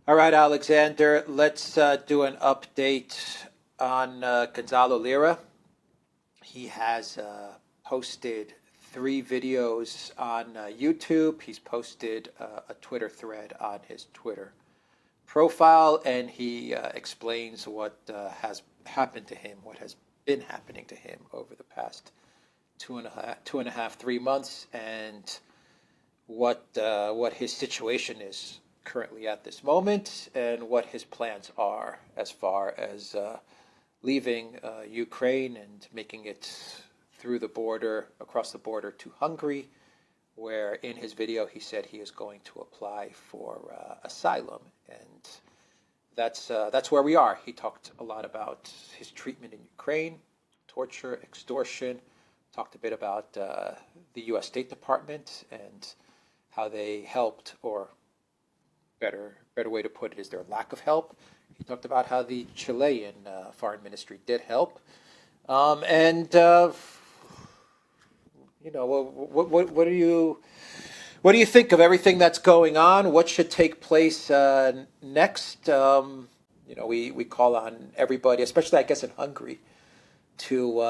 All right, Alexander, let's do an update on Gonzalo Lira. He has posted 3 videos on YouTube. He's posted a Twitter thread on his Twitter profile, and he explains what has happened to him, what has been happening to him over the past two and a half, 3 months, and what his situation is currently at this moment, and what his plans are as far as leaving Ukraine and making it through the border, across the border to Hungary, where in his video he said he is going to apply for asylum, and that's where we are. He talked a lot about his treatment in Ukraine, torture, extortion, talked a bit about the U.S. State Department and how they helped, or better way to put it is their lack of help. He talked about how the Chilean foreign ministry did help, and what do you think of everything that's going on? What should take place next? We call on everybody, especially I guess in Hungary, to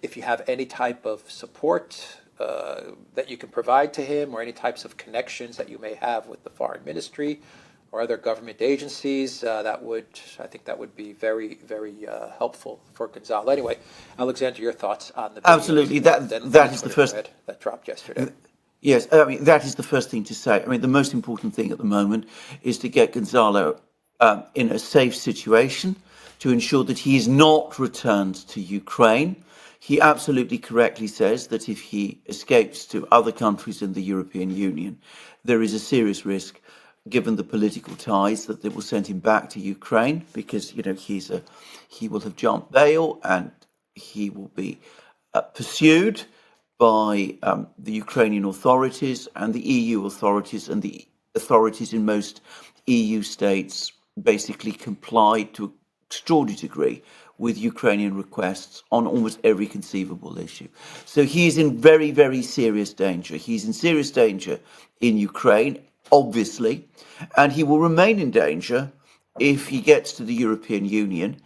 if you have any type of support that you can provide to him, or any types of connections that you may have with the foreign ministry or other government agencies, I think that would be very, very helpful for Gonzalo. Anyway, Alexander, your thoughts on the videos? Absolutely, that is the first that dropped yesterday. Yes, I mean, that is the first thing to say. I mean, the most important thing at the moment is to get Gonzalo in a safe situation, to ensure that he is not returned to Ukraine. He absolutely correctly says that if he escapes to other countries in the European Union, there is a serious risk, given the political ties, that they will send him back to Ukraine, because he will have jumped bail and he will be pursued by the Ukrainian authorities and the EU authorities, and the authorities in most EU states basically complied to an extraordinary degree with Ukrainian requests on almost every conceivable issue. So he is in very, very serious danger. He's in serious danger in Ukraine, obviously, and he will remain in danger if he gets to the European Union,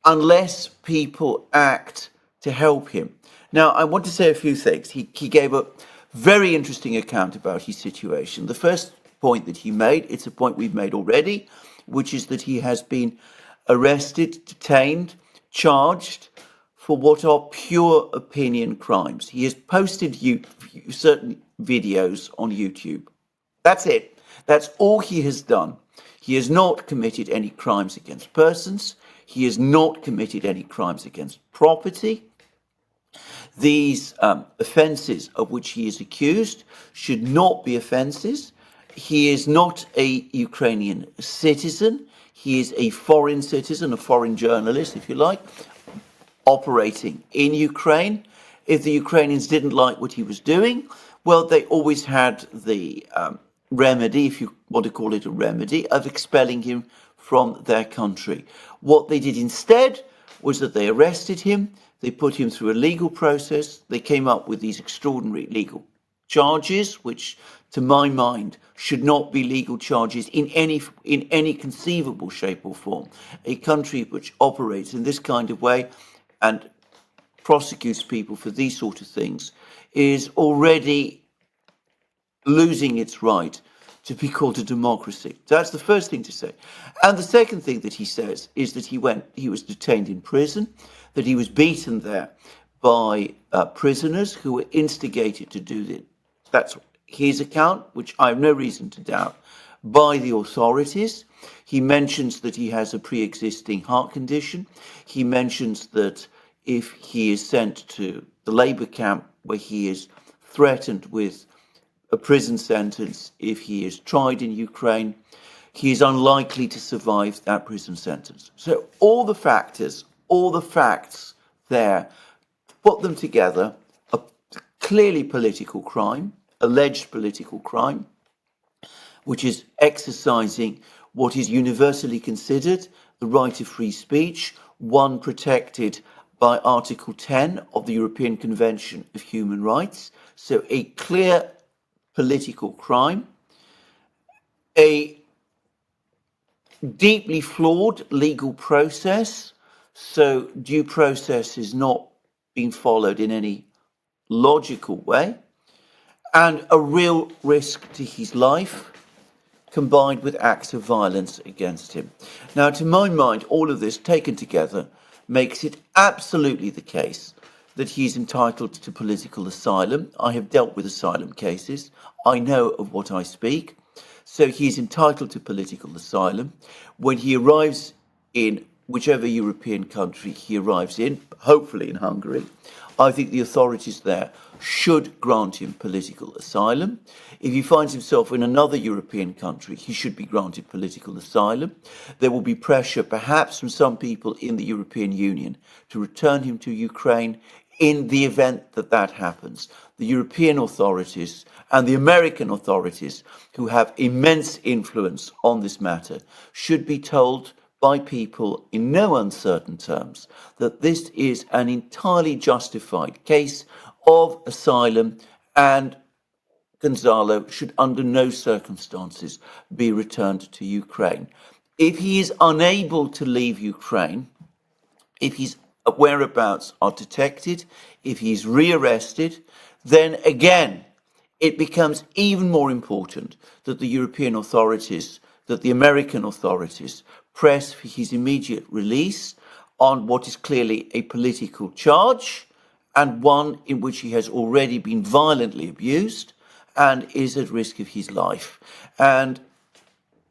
unless people act to help him. Now, I want to say a few things. He gave a very interesting account about his situation. The first point that he made, it's a point we've made already, which is that he has been arrested, detained, charged for what are pure opinion crimes. He has posted certain videos on YouTube. That's it. That's all he has done. He has not committed any crimes against persons. He has not committed any crimes against property. These offences of which he is accused should not be offences. He is not a Ukrainian citizen. He is a foreign citizen, a foreign journalist, if you like, operating in Ukraine. If the Ukrainians didn't like what he was doing, well, they always had the remedy, if you want to call it a remedy, of expelling him from their country. What they did instead was that they arrested him, they put him through a legal process, they came up with these extraordinary legal charges, which, to my mind, should not be legal charges in any conceivable shape or form. A country which operates in this kind of way and prosecutes people for these sort of things is already losing its right to be called a democracy. That's the first thing to say. And the second thing that he says is that he was detained in prison, that he was beaten there by prisoners who were instigated to do this. That's his account, which I have no reason to doubt, by the authorities. He mentions that he has a pre-existing heart condition. He mentions that if he is sent to the labor camp, where he is threatened with a prison sentence if he is tried in Ukraine, he is unlikely to survive that prison sentence. So all the facts there, put them together, a clearly political crime, alleged political crime, which is exercising what is universally considered the right of free speech, one protected by Article 10 of the European Convention of Human Rights. So a clear political crime, a deeply flawed legal process, so due process is not being followed in any logical way, and a real risk to his life, combined with acts of violence against him. Now, to my mind, all of this taken together makes it absolutely the case that he is entitled to political asylum. I have dealt with asylum cases. I know of what I speak. So he is entitled to political asylum. When he arrives in whichever European country he arrives in, hopefully in Hungary, I think the authorities there should grant him political asylum. If he finds himself in another European country, he should be granted political asylum. There will be pressure, perhaps from some people in the European Union, to return him to Ukraine in the event that that happens. The European authorities and the American authorities, who have immense influence on this matter, should be told by people in no uncertain terms that this is an entirely justified case of asylum, and Gonzalo should under no circumstances be returned to Ukraine. If he is unable to leave Ukraine, if his whereabouts are detected, if he's rearrested, then again, it becomes even more important that the European authorities, that the American authorities press for his immediate release on what is clearly a political charge, and one in which he has already been violently abused and is at risk of his life. And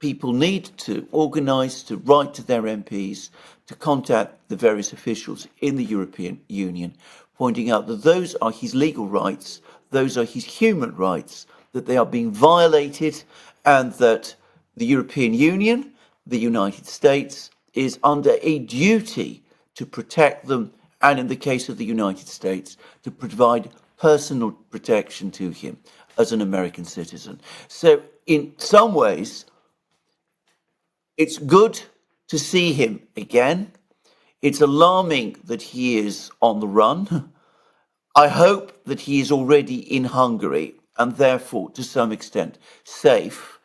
people need to organise, to write to their MPs, to contact the various officials in the European Union, pointing out that those are his legal rights, those are his human rights, that they are being violated, and that the European Union, the United States, is under a duty to protect them, and in the case of the United States, to provide personal protection to him as an American citizen. So in some ways, it's good to see him again. It's alarming that he is on the run. I hope that he is already in Hungary and therefore, to some extent, safe.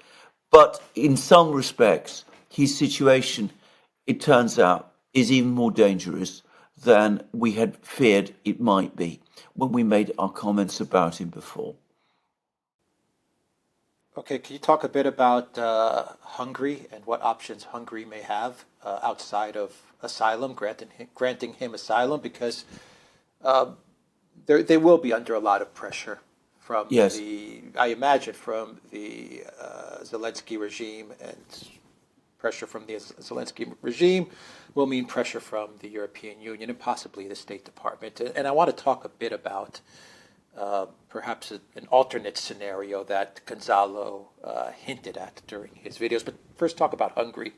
But in some respects, his situation, it turns out, is even more dangerous than we had feared it might be when we made our comments about him before. Okay, can you talk a bit about Hungary and what options Hungary may have outside of asylum, granting him asylum? Because they will be under a lot of pressure from Yes. I imagine, from the Zelensky regime, and pressure from the Zelensky regime will mean pressure from the European Union and possibly the State Department. And I want to talk a bit about perhaps an alternate scenario that Gonzalo hinted at during his videos. But first, talk about Hungary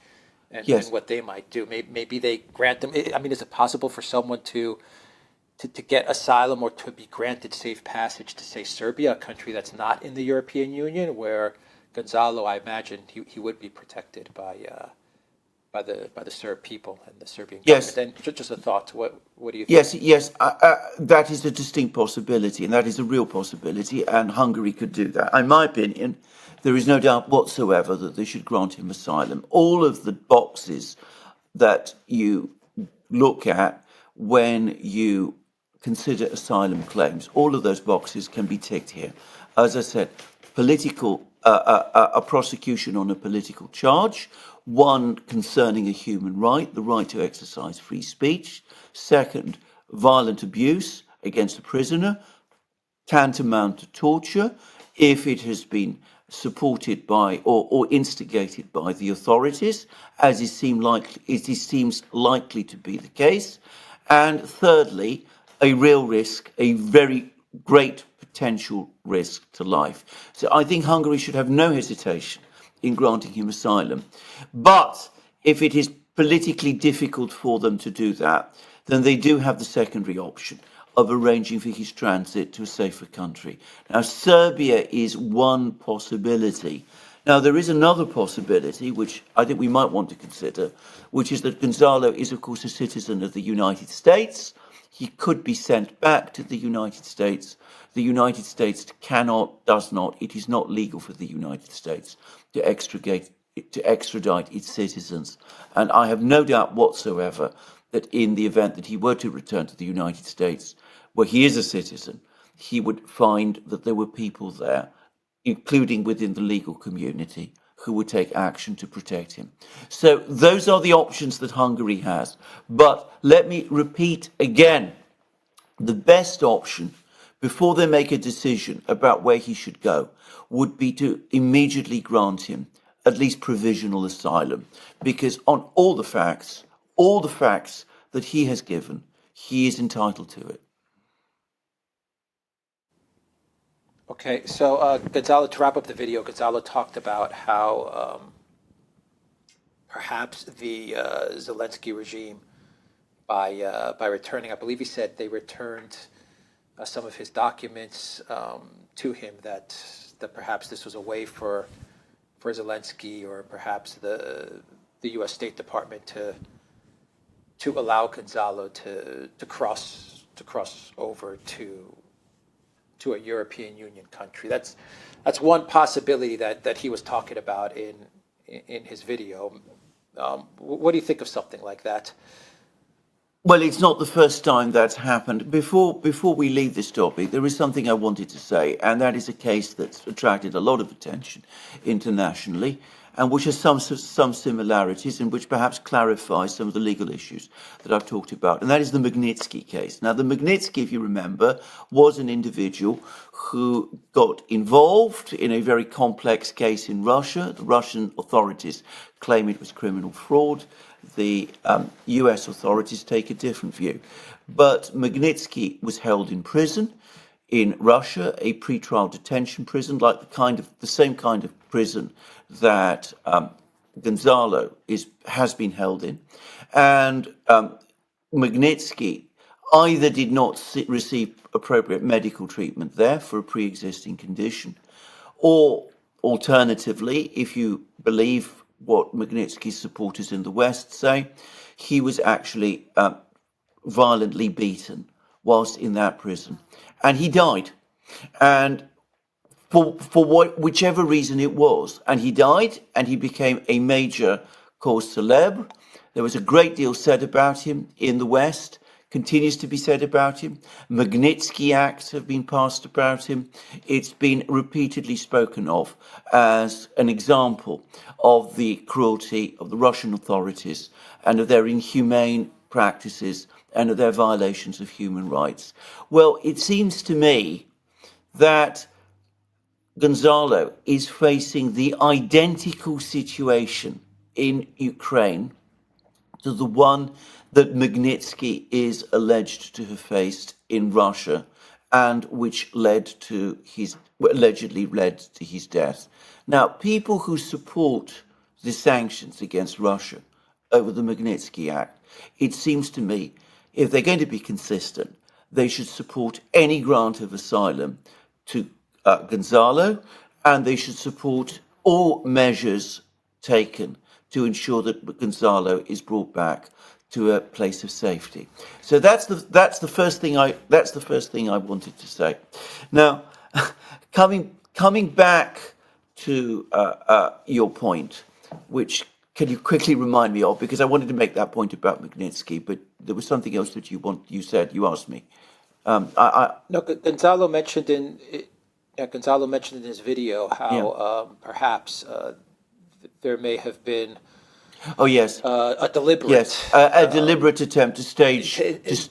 and Yes. what they might do. Maybe they grant them. I mean, is it possible for someone to get asylum or to be granted safe passage to, say, Serbia, a country that's not in the European Union, where Gonzalo, I imagine, he would be protected by the Serb people and the Serbian Yes. government? And just a thought. What do you think? Yes, that is a distinct possibility, and that is a real possibility, and Hungary could do that. In my opinion, there is no doubt whatsoever that they should grant him asylum. All of the boxes that you look at when you consider asylum claims, all of those boxes can be ticked here. As I said, a prosecution on a political charge, one concerning a human right, the right to exercise free speech. Second, violent abuse against a prisoner, tantamount to torture, if it has been supported by or instigated by the authorities, as it seems likely to be the case. And thirdly, a real risk, a very great potential risk to life. So I think Hungary should have no hesitation in granting him asylum. But if it is politically difficult for them to do that, then they do have the secondary option of arranging for his transit to a safer country. Now, Serbia is one possibility. Now, there is another possibility, which I think we might want to consider, which is that Gonzalo is, of course, a citizen of the United States. He could be sent back to the United States. The United States does not, it is not legal for the United States to to extradite its citizens. And I have no doubt whatsoever that in the event that he were to return to the United States, where he is a citizen, he would find that there were people there, including within the legal community, who would take action to protect him. So those are the options that Hungary has. But let me repeat again, the best option before they make a decision about where he should go would be to immediately grant him at least provisional asylum, because on all the facts that he has given, he is entitled to it. Okay, so Gonzalo, to wrap up the video, Gonzalo talked about how perhaps the Zelensky regime, by returning, I believe he said they returned some of his documents to him, that perhaps this was a way for Zelensky, or perhaps the U.S. State Department to allow Gonzalo to cross over to a European Union country. That's one possibility that he was talking about in his video. What do you think of something like that? Well, it's not the first time that's happened. Before we leave this topic, there is something I wanted to say, and that is a case that's attracted a lot of attention internationally, and which has some similarities, and which perhaps clarifies some of the legal issues that I've talked about, and that is the Magnitsky case. Now, the Magnitsky, if you remember, was an individual who got involved in a very complex case in Russia. The Russian authorities claim it was criminal fraud. The US authorities take a different view. But Magnitsky was held in prison in Russia, a pretrial detention prison, like the same kind of prison that Gonzalo has been held in. And Magnitsky either did not receive appropriate medical treatment there for a pre-existing condition, or alternatively, if you believe what Magnitsky's supporters in the West say, he was actually violently beaten whilst in that prison, and he died. And for whichever reason it was, and he died, and he became a major cause célèbre. There was a great deal said about him in the West, continues to be said about him. Magnitsky Acts have been passed about him. It's been repeatedly spoken of as an example of the cruelty of the Russian authorities and of their inhumane practices and of their violations of human rights. Well, it seems to me that Gonzalo is facing the identical situation in Ukraine to the one that Magnitsky is alleged to have faced in Russia, and which allegedly led to his death. Now, people who support the sanctions against Russia over the Magnitsky Act, it seems to me, if they're going to be consistent, they should support any grant of asylum to Gonzalo, and they should support all measures taken to ensure that Gonzalo is brought back to a place of safety. So that's the first thing I wanted to say. Now, coming back to your point, which can you quickly remind me of, because I wanted to make that point about Magnitsky, but there was something else that you asked me. No, Gonzalo mentioned in his video how perhaps there may have been Oh yes, a deliberate a deliberate attempt to stage,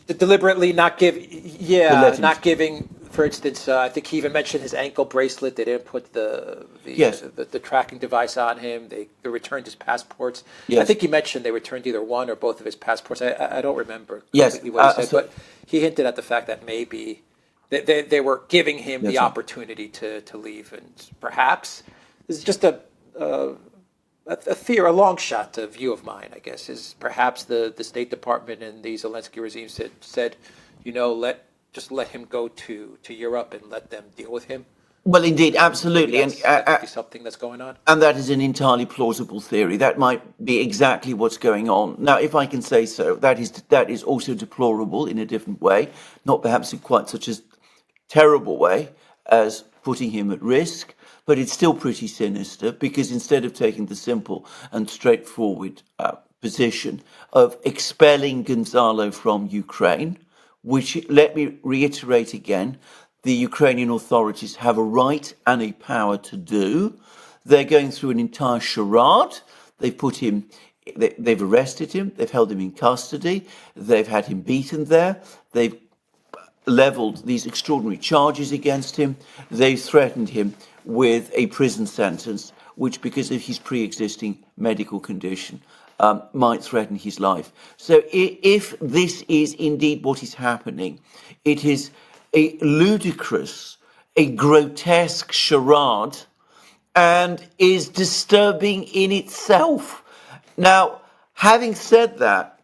deliberately not let him not giving. For instance, I think he even mentioned his ankle bracelet. They didn't put the tracking device on him. They returned his passports. Yes. I think he mentioned they returned either one or both of his passports. I don't remember Yes. completely what he said, but he hinted at the fact that maybe they were giving him the opportunity to leave, and perhaps this is just a long shot view of mine, I guess, is perhaps the State Department and the Zelensky regime said, let him go to Europe and let them deal with him. Well, indeed, absolutely, That could be something that's going on. And that is an entirely plausible theory. That might be exactly what's going on. Now, if I can say so, that is also deplorable in a different way, not perhaps in quite such a terrible way as putting him at risk, but it's still pretty sinister because instead of taking the simple and straightforward position of expelling Gonzalo from Ukraine, which, let me reiterate again, the Ukrainian authorities have a right and a power to do. They're going through an entire charade. They've arrested him, they've held him in custody, they've had him beaten there, they've leveled these extraordinary charges against him, they've threatened him with a prison sentence, which, because of his pre-existing medical condition, might threaten his life. So if this is indeed what is happening, it is a ludicrous, a grotesque charade, and is disturbing in itself. Now, having said that,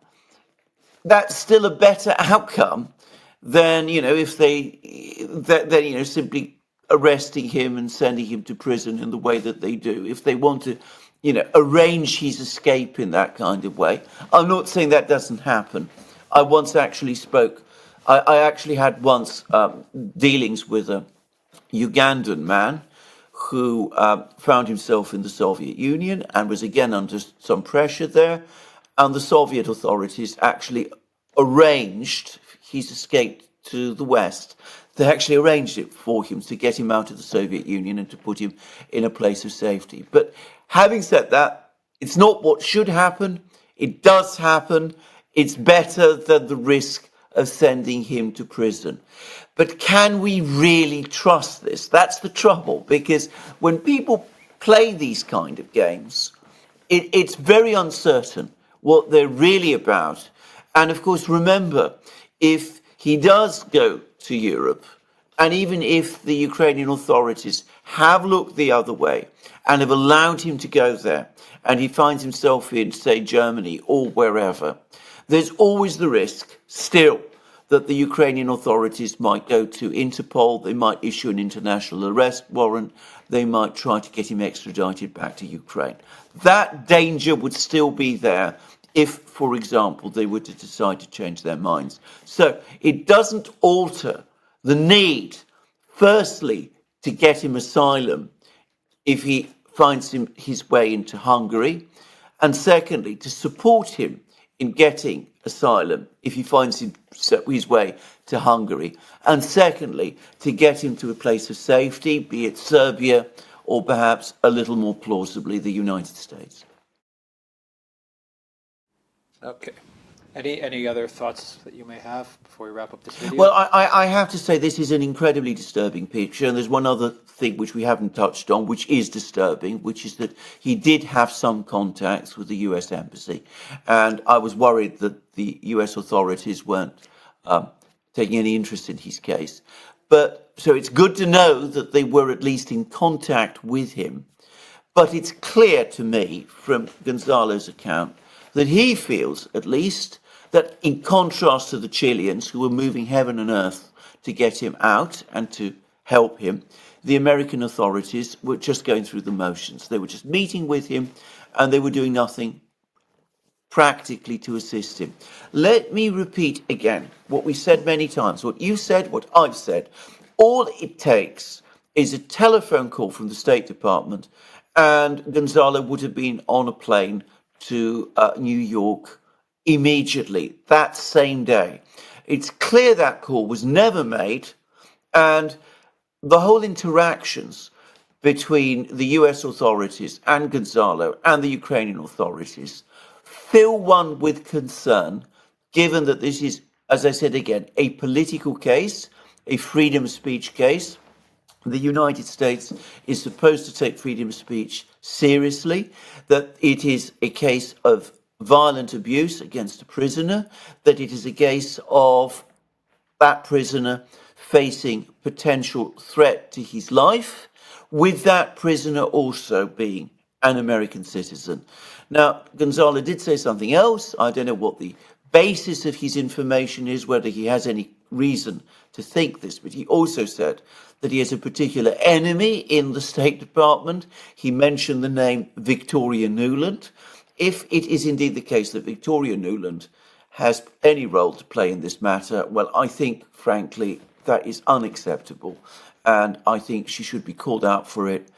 that's still a better outcome than, if than simply arresting him and sending him to prison in the way that they do. If they want to, arrange his escape in that kind of way. I'm not saying that doesn't happen. I once actually I actually had once dealings with a Ugandan man who found himself in the Soviet Union and was again under some pressure there. And the Soviet authorities actually arranged his escape to the West. They actually arranged it for him to get him out of the Soviet Union and to put him in a place of safety. But having said that, it's not what should happen. It does happen. It's better than the risk of sending him to prison. But can we really trust this? That's the trouble, because when people play these kind of games, it's very uncertain what they're really about. And of course, remember, if he does go to Europe, and even if the Ukrainian authorities have looked the other way and have allowed him to go there, and he finds himself in, say, Germany or wherever, there's always the risk still that the Ukrainian authorities might go to Interpol, they might issue an international arrest warrant, they might try to get him extradited back to Ukraine. That danger would still be there if, for example, they were to decide to change their minds. So it doesn't alter the need, firstly, to get him asylum if he finds his way into Hungary, and secondly, to support him in getting asylum if he finds his way to Hungary, and secondly, to get him to a place of safety, be it Serbia or perhaps a little more plausibly the United States. Okay. Any other thoughts that you may have before we wrap up this video? Well, I have to say this is an incredibly disturbing picture, and there's one other thing which we haven't touched on, which is disturbing, which is that he did have some contacts with the US Embassy, and I was worried that the US authorities weren't taking any interest in his case. But so it's good to know that they were at least in contact with him. But it's clear to me from Gonzalo's account that he feels, at least, that in contrast to the Chileans, who were moving heaven and earth to get him out and to help him, the American authorities were just going through the motions. They were just meeting with him and they were doing nothing practically to assist him. Let me repeat again what we said many times, what you said, what I've said. All it takes is a telephone call from the State Department and Gonzalo would have been on a plane to New York immediately, that same day. It's clear that call was never made, and the whole interactions between the US authorities and Gonzalo and the Ukrainian authorities fill one with concern, given that this is, as I said again, a political case, a freedom of speech case. The United States is supposed to take freedom of speech seriously, that it is a case of violent abuse against a prisoner, that it is a case of that prisoner facing potential threat to his life, with that prisoner also being an American citizen. Now, Gonzalo did say something else. I don't know what the basis of his information is, whether he has any reason to think this, but he also said that he has a particular enemy in the State Department. He mentioned the name Victoria Nuland. If it is indeed the case that Victoria Nuland has any role to play in this matter, well, I think, frankly, that is unacceptable. And I think she should be called out for it.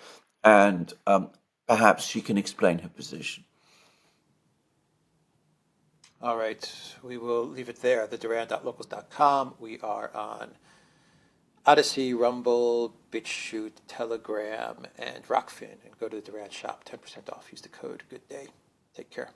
and perhaps she can explain her position. All right, we will leave it there. The Duran.locals.com. We are on ODYSEE, Rumble, BitChute, Telegram, and Rockfin. And go to the Duran shop, 10% off. Use the code. Good day. Take care.